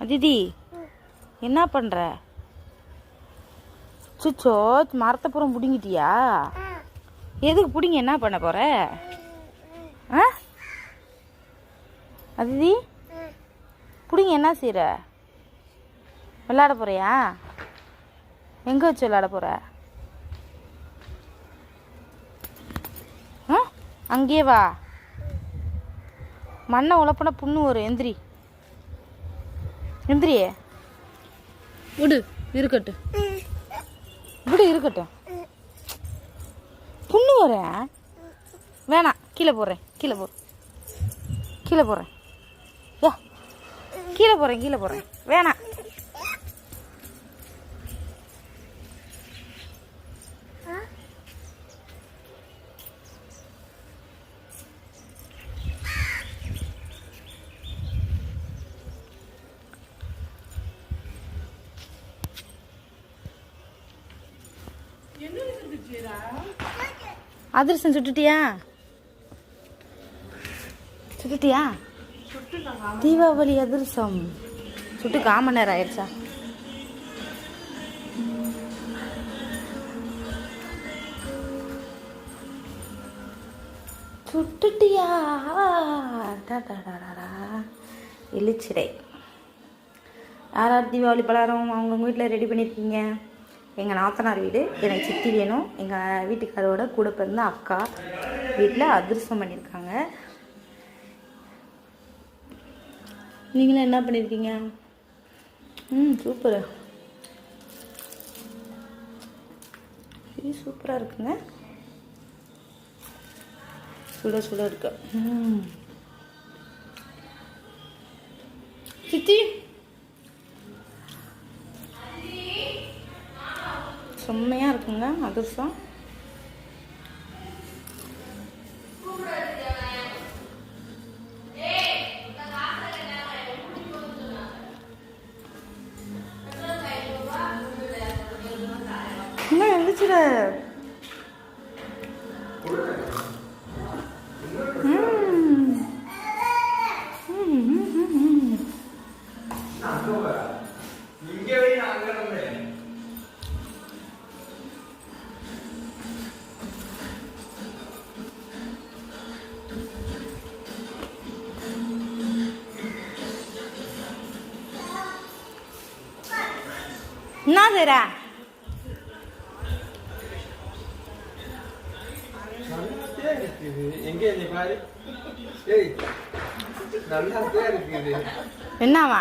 அதிதி என்ன பண்ணுற? சுச்சோ, மரத்தை புறம் பிடுங்கிட்டியா? எதுக்கு பிடிங்க என்ன பண்ண போகிற? ஆ அதிதி, பிடிங்க என்ன செய்கிற? விளையாட போகிறியா? எங்கே வச்சு விளையாட போகிற? ஆ அங்கேயே வா. மண்ணை உழப்பின புண்ணு வரும். எந்திரி எந்திரியே. விடு இருக்கட்டும், விடு இருக்கட்டும். புண்ணு வரேன். வேணாம், கீழே போடுறேன். கீழே போடுறேன். ஏ கீழே போடுறேன். வேணாம். அதிரசம் சுட்டுட்டியா? தீபாவளி அதிரசம் சுட்டு 1/4 மணி நேரம் ஆயிடுச்சா? சுட்டுட்டியா? எழுச்சிடை. யார் தீபாவளி பலகாரம் அவங்க வீட்டில் ரெடி பண்ணியிருக்கீங்க? எங்கள் நாத்தனார் வீடு, எனக்கு சித்தி வேணும். எங்கள் வீட்டுக்காரோட கூட பிறந்த அக்கா வீட்டில் அதிரசம் பண்ணியிருக்காங்க. நீங்களும் என்ன பண்ணியிருக்கீங்க? சூப்பர், இது சூப்பராக இருக்குங்க. சுட சுட இருக்கு. சித்தி செம்மையாக இருக்குங்க அதிரசம். என்ன எழுச்சிட? என்ன செய்ற? என்னவா?